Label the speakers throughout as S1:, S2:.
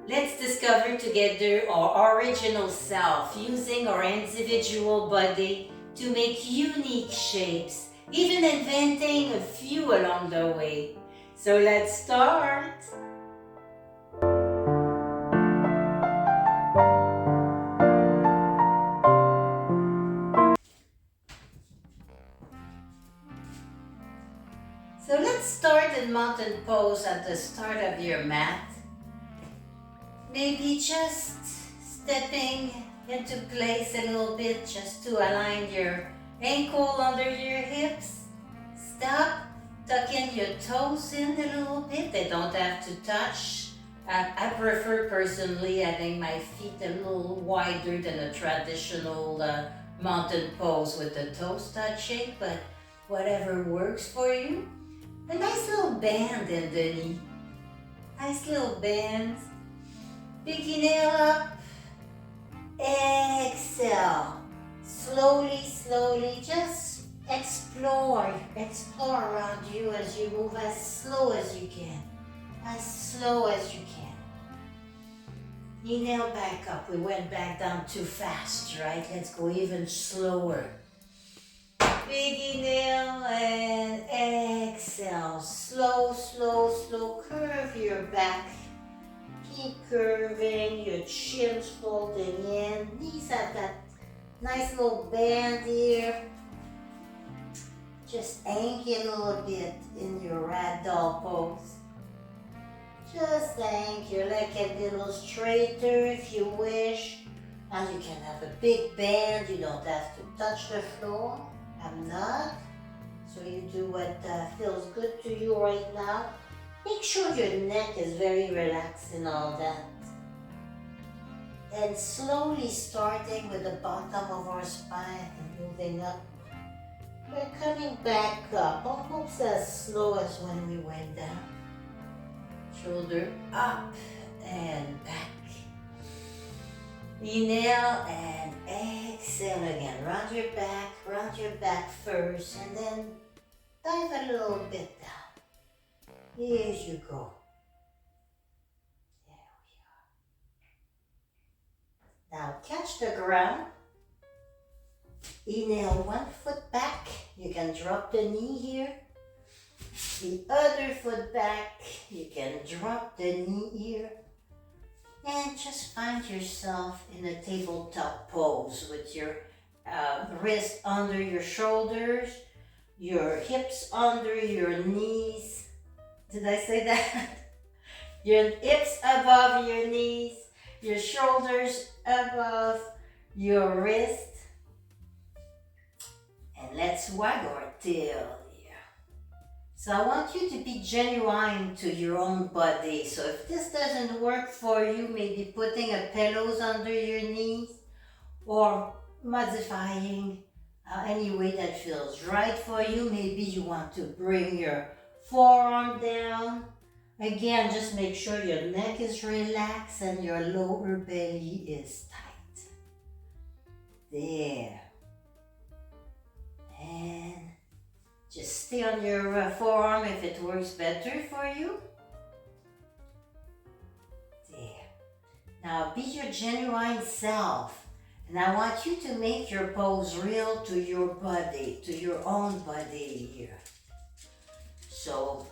S1: Let's discover together our original self, using our individual body to make unique shapes, even inventing a few along the way. So let's start! So let's start in mountain pose at the start of your mat. Maybe just stepping into place a little bit just to align your ankle under your hips. Stop, tuck in your toes in a little bit. They don't have to touch. I prefer personally having my feet a little wider than a traditional mountain pose with the toes touching, but whatever works for you. A nice little bend in the knee. Nice little bend. Pinky nail up. Exhale. Slowly, slowly, just explore around you as you move as slow as you can. As slow as you can. Knee nail back up. We went back down too fast, right? Let's go even slower. Big inhale and exhale. Slow, slow, slow. Curve your back. Keep curving. Your chin's folding in. Knees have that nice little bend here. Just anchor a little bit in your ragdoll pose. Just anchor. Leg can be a little straighter if you wish. And you can have a big bend. You don't have to touch the floor. I'm not. So you do what feels good to you right now. Make sure your neck is very relaxed and all that. Then slowly starting with the bottom of our spine and moving up. We're coming back up, almost as slow as when we went down. Shoulder up and back. Inhale and exhale again. Round your back first, and then dive a little bit down. Here you go. There we are. Now catch the ground. Inhale, 1 foot back. You can drop the knee here. The other foot back. You can drop the knee here. And just find yourself in a tabletop pose with your wrist under your shoulders, your hips under your knees. Did I say that? Your hips above your knees, your shoulders above your wrist. And let's wag our tail. So I want you to be genuine to your own body. So if this doesn't work for you, maybe putting a pillows under your knees or modifying any way that feels right for you. Maybe you want to bring your forearm down. Again, just make sure your neck is relaxed and your lower belly is tight. There. And just stay on your forearm if it works better for you. There. Now be your genuine self. And I want you to make your pose real to your body, to your own body here. So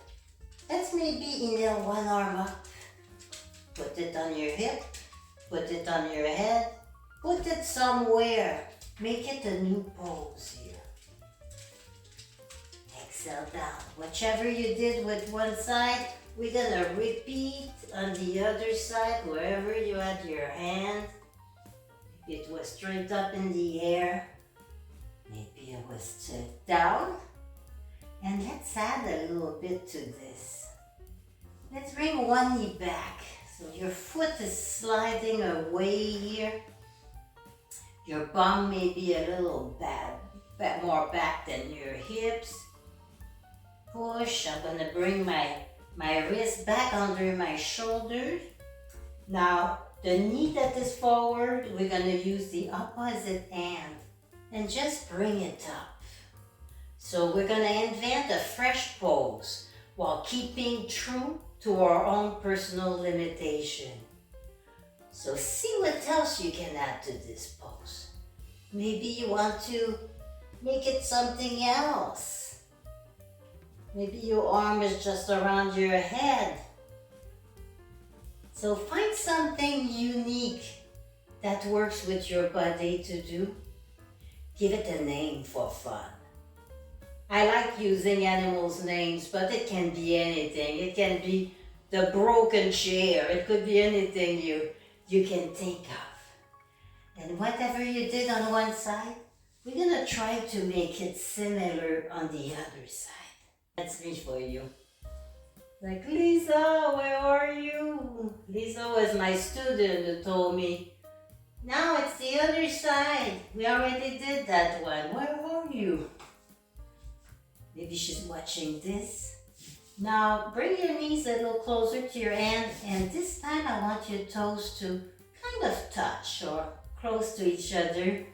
S1: let's maybe inhale one arm up. Put it on your hip. Put it on your head. Put it somewhere. Make it a new pose here. Exhale down. Whichever you did with one side, we're gonna repeat on the other side, wherever you had your hand. Maybe it was straight up in the air. Maybe it was down. And let's add a little bit to this. Let's bring one knee back. So your foot is sliding away here. Your bum may be a little more back than your hips. Push. I'm going to bring my wrist back under my shoulders. Now, the knee that is forward, we're going to use the opposite hand and just bring it up. So we're going to invent a fresh pose while keeping true to our own personal limitation. So see what else you can add to this pose. Maybe you want to make it something else. Maybe your arm is just around your head. So find something unique that works with your body to do. Give it a name for fun. I like using animals' names, but it can be anything. It can be the broken chair. It could be anything you can think of. And whatever you did on one side, we're gonna try to make it similar on the other side. That's me for you. Like, Lisa, where are you? Lisa was my student who told me, now it's the other side. We already did that one. Where are you? Maybe she's watching this. Now, bring your knees a little closer to your hand, and this time I want your toes to kind of touch or close to each other.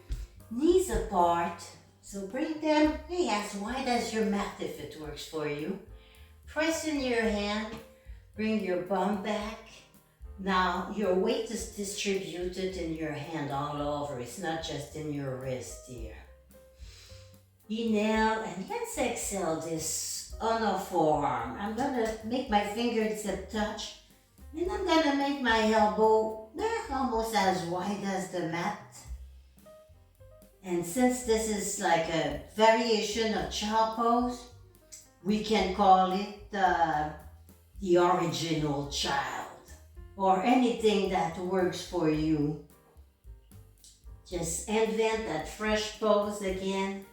S1: Knees apart. So bring them, hey, as wide as your mat if it works for you. Press in your hand, bring your bum back. Now, your weight is distributed in your hand all over. It's not just in your wrist here. Inhale, and let's exhale this on a forearm. I'm gonna make my fingertip touch, and I'm gonna make my elbow almost as wide as the mat. And since this is like a variation of child pose, we can call it the original child, or anything that works for you. Just invent that fresh pose again.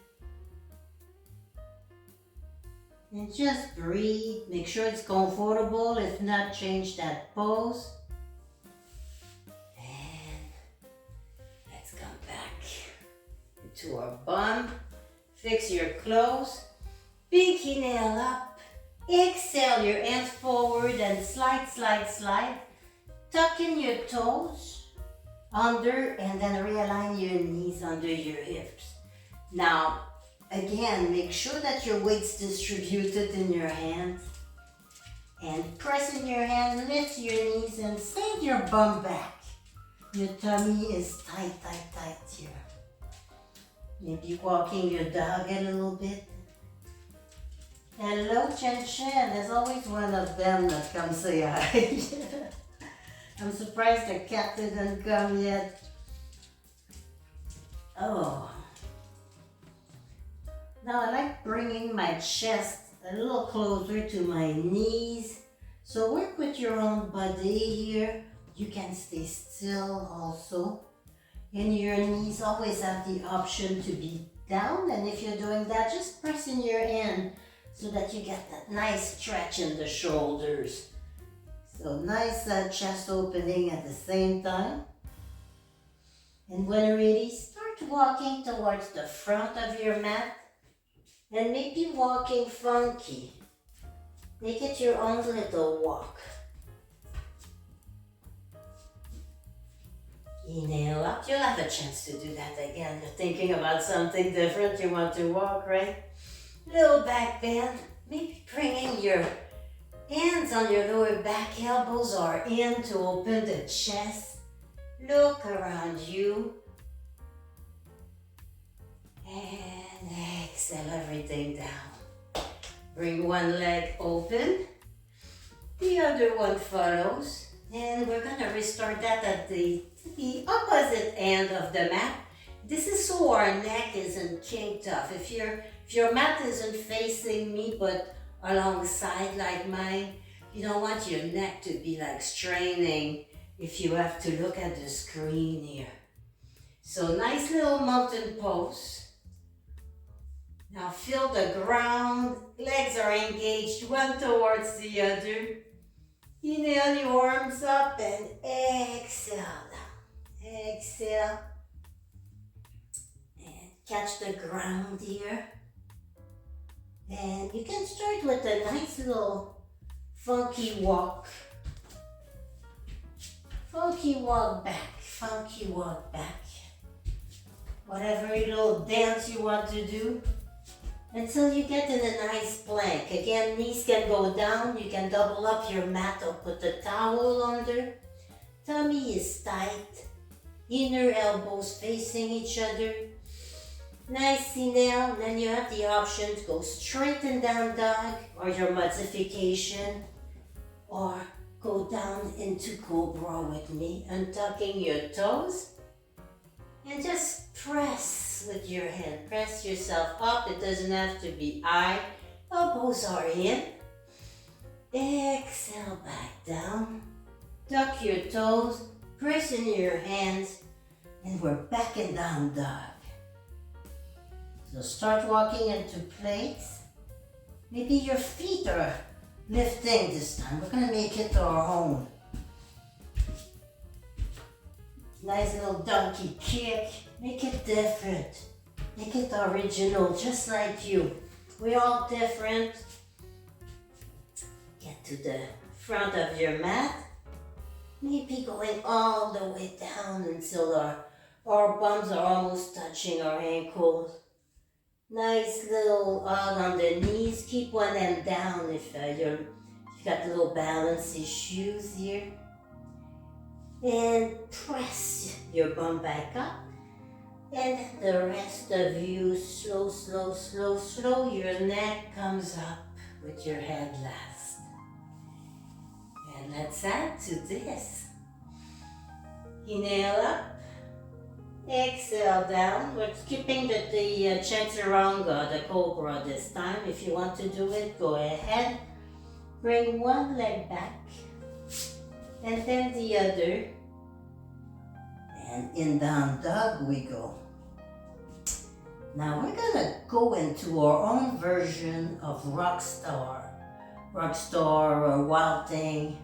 S1: And just breathe. Make sure it's comfortable. If not, change that pose. And let's come back to our bum. Fix your clothes. Big inhale up. Exhale your hands forward and slide, slide, slide. Tuck in your toes under, and then realign your knees under your hips. Now, again, make sure that your weight's distributed in your hands. And press in your hand, lift your knees, and send your bum back. Your tummy is tight, tight, tight here. Maybe walking your dog a little bit. Hello, Chen Chen. There's always one of them that comes say hi. I'm surprised the cat didn't come yet. Oh. Now I like bringing my chest a little closer to my knees. So work with your own body here. You can stay still also. And your knees always have the option to be down. And if you're doing that, just press in your hand so that you get that nice stretch in the shoulders. So nice chest opening at the same time. And when ready, start walking towards the front of your mat. And maybe walking funky. Make it your own little walk. Inhale up. You'll have a chance to do that again. You're thinking about something different. You want to walk, right? Little back bend. Maybe bringing your hands on your lower back, elbows are in to open the chest. Look around you. And exhale everything down. Bring one leg open. The other one follows. And we're gonna restart that at the opposite end of the mat. This is so our neck isn't kinked off. If your mat isn't facing me but alongside like mine, you don't want your neck to be like straining if you have to look at the screen here. So nice little mountain pose. Now feel the ground, legs are engaged one towards the other. Inhale your arms up and exhale down. Exhale. And catch the ground here. And you can start with a nice little funky walk. Funky walk back, funky walk back. Whatever little dance you want to do. Until you get in a nice plank. Again, knees can go down. You can double up your mat or put the towel under. Tummy is tight. Inner elbows facing each other. Nice, now. Then you have the option to go straight and down dog or your modification, or go down into cobra with me, untucking your toes and just press with your hand. Press yourself up. It doesn't have to be high. Elbows are in. Exhale back down. Tuck your toes. Press in your hands. And we're back in down dog. So start walking into place. Maybe your feet are lifting this time. We're going to make it our own. Nice little donkey kick. Make it different. Make it original, just like you. We're all different. Get to the front of your mat. Maybe going all the way down until our bums are almost touching our ankles. Nice little out on the knees. Keep one hand down if you've got little balance issues here. And press your bum back up. And the rest of you, slow, slow, slow, slow. Your neck comes up with your head last. And let's add to this. Inhale up. Exhale down. We're skipping the chaturanga, the cobra this time. If you want to do it, go ahead. Bring one leg back. And then the other. And in down dog we go. Now we're gonna go into our own version of rockstar or wild thing.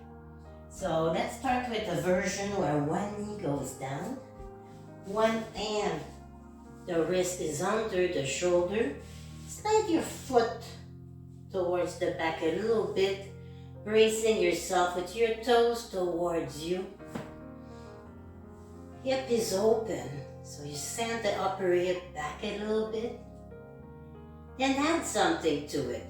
S1: So let's start with a version where one knee goes down, one hand, the wrist is under the shoulder. Slide your foot towards the back a little bit, bracing yourself with your toes towards you. Hip is open, so you send the upper hip back a little bit and add something to it.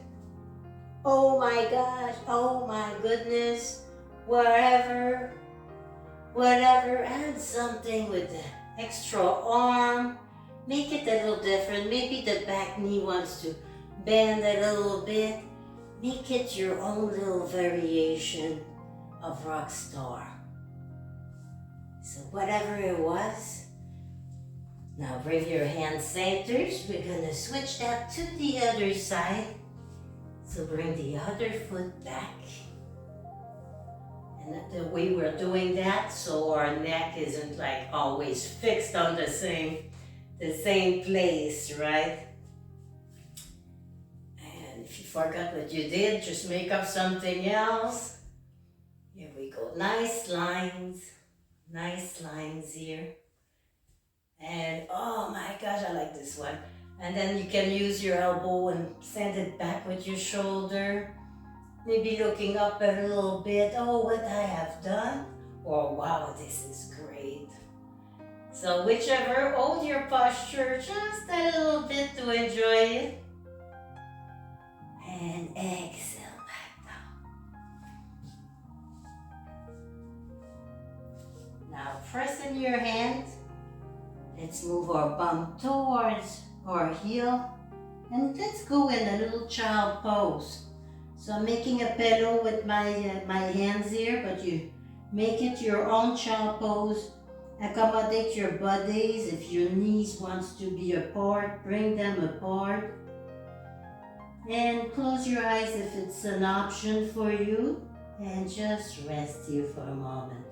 S1: Oh my gosh, oh my goodness, whatever, add something with the extra arm. Make it a little different. Maybe the back knee wants to bend a little bit. Make it your own little variation of rockstar. So whatever it was, now bring your hand centers. We're gonna switch that to the other side. So bring the other foot back. And the way we're doing that, so our neck isn't like always fixed on the same place, right? And if you forgot what you did, just make up something else. Here we go. Nice lines here. And oh my gosh, I like this one. And then you can use your elbow and send it back with your shoulder. Maybe looking up a little bit. Oh, what I have done. Or wow, this is great. So whichever, hold your posture just a little bit to enjoy it. And exhale back down. Now press in your hand. Let's move our bum towards our heel. And let's go in a little child pose. So I'm making a pillow with my hands here, but you make it your own child pose. Accommodate your bodies. If your knees wants to be apart, bring them apart. And close your eyes if it's an option for you. And just rest here for a moment.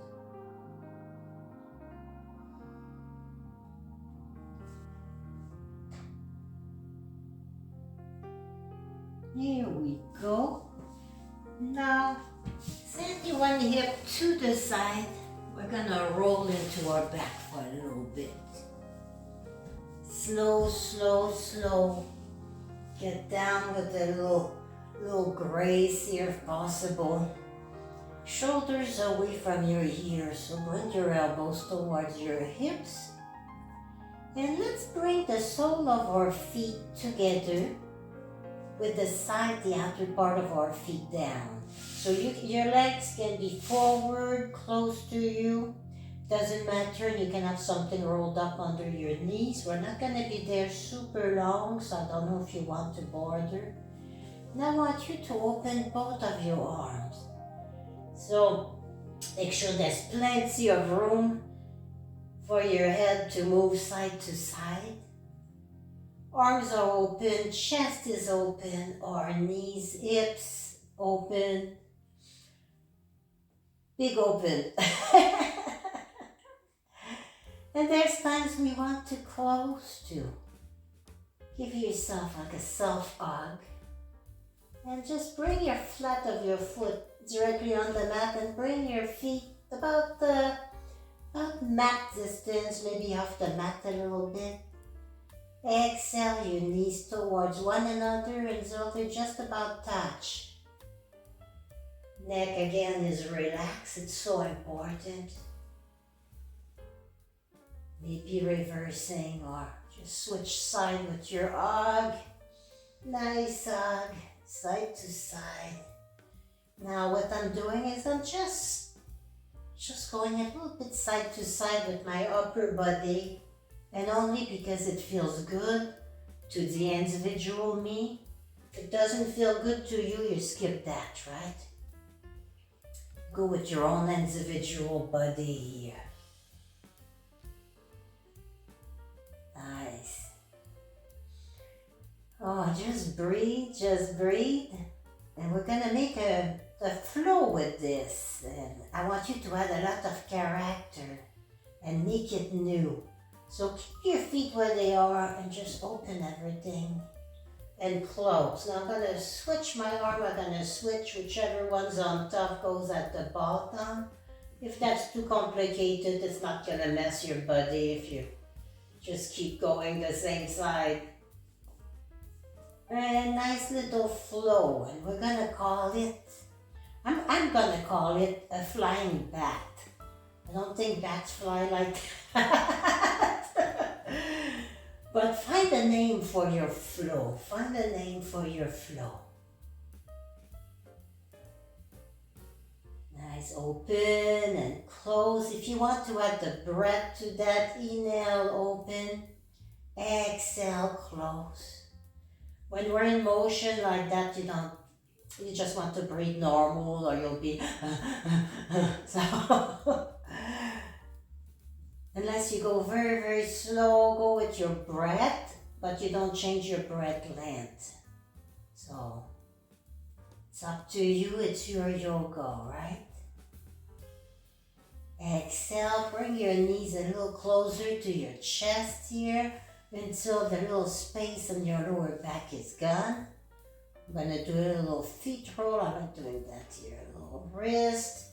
S1: Here we go. Now, send your one hip to the side. We're gonna roll into our back for a little bit. Slow, slow, slow. Get down with a little grace here if possible. Shoulders away from your ears, so bring your elbows towards your hips. And let's bring the sole of our feet together with the outer part of our feet down. So your legs can be forward, close to you. Doesn't matter, you can have something rolled up under your knees. We're not going to be there super long, so I don't know if you want to border. Now I want you to open both of your arms. So make sure there's plenty of room for your head to move side to side. Arms are open, chest is open, our knees, hips open. Big open. And there's times we want to close to. Give yourself like a self hug. And just bring your flat of your foot directly on the mat and bring your feet about mat distance, maybe off the mat a little bit. Exhale your knees towards one another until they just about touch. Neck again is relaxed, it's so important. Maybe reversing or just switch side with your hug. Nice hug, side to side. Now what I'm doing is I'm just going a little bit side to side with my upper body, and only because it feels good to the individual me. If it doesn't feel good to you, you skip that, right? Go with your own individual body here. Nice. Oh, just breathe. And we're gonna make a flow with this. And I want you to add a lot of character and make it new. So keep your feet where they are and just open everything and close. Now I'm gonna switch my arm. I'm gonna switch whichever one's on top goes at the bottom. If that's too complicated, it's not gonna mess your body if you just keep going the same side. And nice little flow, and we're gonna call it, I'm gonna call it a flying bat. I don't think bats fly like that. But find a name for your flow. Find a name for your flow. Nice, open and close. If you want to add the breath to that, inhale, open, exhale, close. When we're in motion like that, you just want to breathe normal or you'll be so unless you go very, very slow, go with your breath, but you don't change your breath length. So it's up to you, it's your yoga, right? Exhale, bring your knees a little closer to your chest here until the little space in your lower back is gone. I'm gonna do a little feet roll. I'm not doing that here. A little wrist.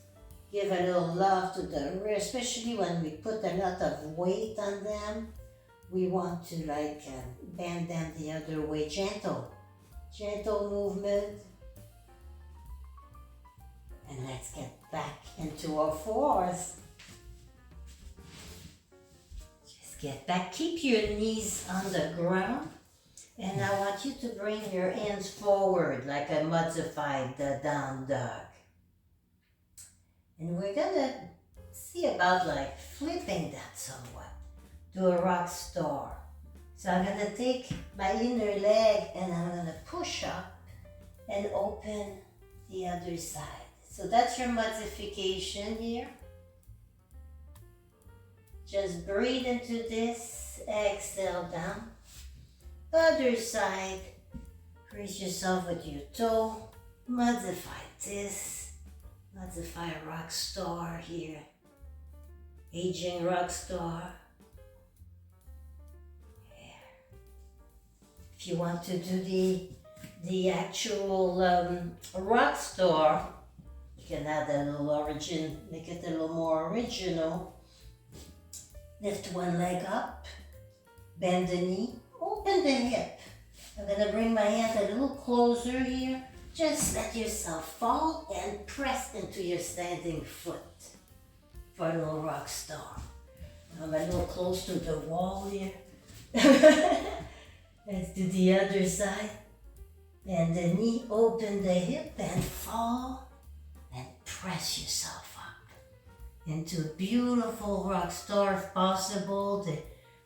S1: Give a little love to the wrist, especially when we put a lot of weight on them. We want to bend them the other way. Gentle movement. And let's get back into our fours. Get back, keep your knees on the ground, and I want you to bring your hands forward like a modified down dog. And we're gonna see about flipping that somewhat. Do a rock star. So I'm gonna take my inner leg and I'm gonna push up and open the other side. So that's your modification here. Just breathe into this, exhale down. Other side, brace yourself with your toe, modify this, modify a rock star here. Aging rock star. Yeah. If you want to do the actual rock star, you can add a little origin, make it a little more original. Lift one leg up, bend the knee, open the hip. I'm gonna bring my hand a little closer here. Just let yourself fall and press into your standing foot for a little rock star. I'm a little close to the wall here. Let's do the other side. And the knee, open the hip and fall and press yourself up into beautiful rock star if possible. The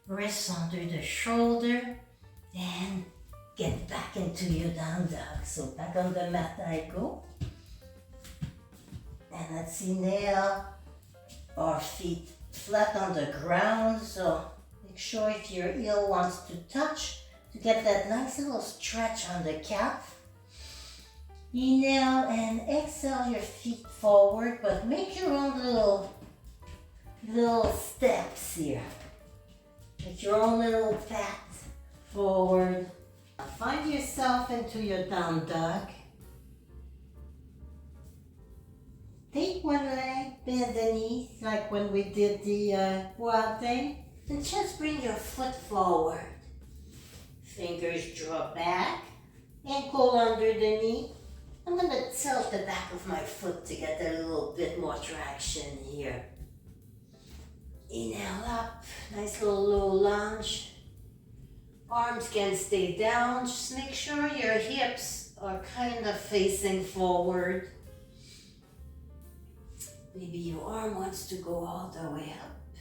S1: wrists under the shoulder and get back into your down dog. So back on the mat I go. And let's inhale, our feet flat on the ground. So make sure if your heel wants to touch to get that nice little stretch on the calf. Inhale and exhale your feet forward, but make your own little steps here. Make your own little path forward. Find yourself into your down dog. Take one leg, bend the knees like when we did the wild thing. And just bring your foot forward. Fingers draw back, ankle under the knee. I'm going to tilt the back of my foot to get a little bit more traction here. Inhale up, nice little low lunge. Arms can stay down. Just make sure your hips are kind of facing forward. Maybe your arm wants to go all the way up.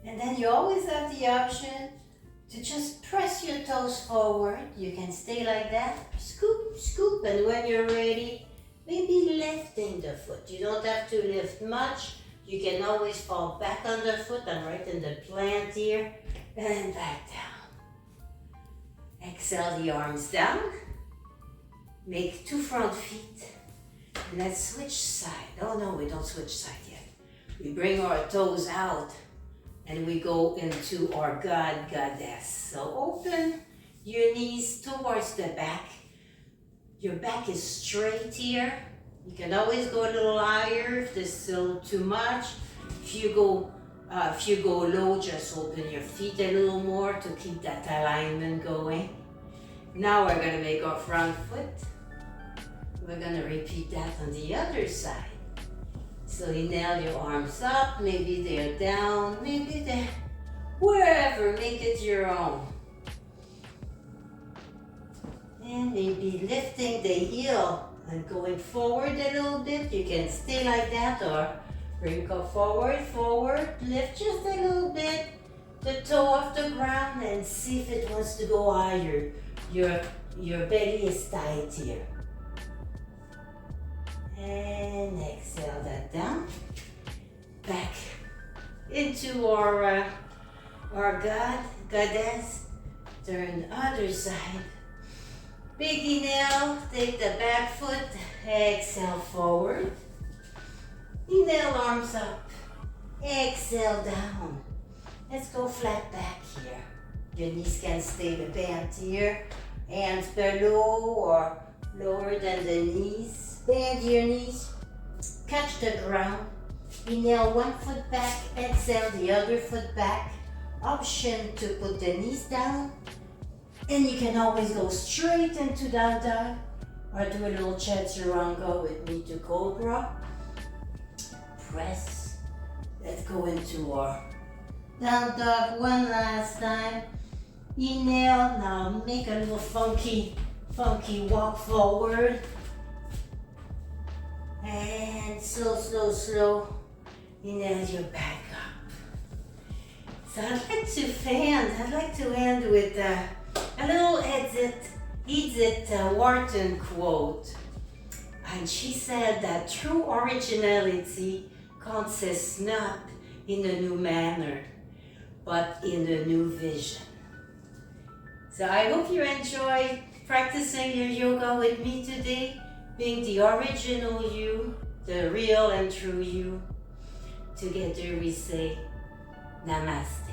S1: And then you always have the option to just press your toes forward. You can stay like that, scoop, scoop, and when you're ready, maybe lifting the foot. You don't have to lift much. You can always fall back on the foot. I'm right in the plant here, and back down. Exhale the arms down. Make 2 front feet, and let's switch side. Oh no, we don't switch side yet. We bring our toes out, and we go into our God, Goddess. So open your knees towards the back. Your back is straight here. You can always go a little higher if this is still too much. If you go low, just open your feet a little more to keep that alignment going. Now we're gonna make our front foot. We're gonna repeat that on the other side. So inhale your arms up, maybe they're down, maybe they're wherever, make it your own. And maybe lifting the heel and going forward a little bit. You can stay like that or wrinkle forward, forward, lift just a little bit, the toe off the ground and see if it wants to go higher. Your belly is tight here. And exhale that down. Back into our Goddess. Turn the other side. Big inhale, take the back foot, exhale forward. Inhale, arms up. Exhale down. Let's go flat back here. Your knees can stay bent here. Hands below or lower than the knees. Bend your knees. Catch the ground. Inhale, 1 foot back. Exhale, the other foot back. Option to put the knees down. And you can always go straight into down dog or do a little chaturanga with me to cobra. Press. Let's go into our down dog one last time. Inhale. Now make a little funky walk forward. And slow. Inhale your back up. So I'd like to end with a little Edith Wharton quote. And she said that true originality consists not in a new manner, but in a new vision. So I hope you enjoyed practicing your yoga with me today, being the original you, the real and true you. Together we say, Namaste.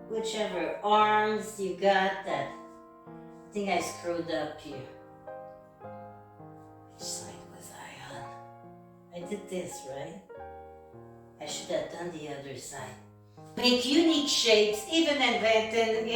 S1: Whichever arms you got that. I think I screwed up here. Which side was I on? I did this, right? I should have done the other side. make unique shapes, even inventing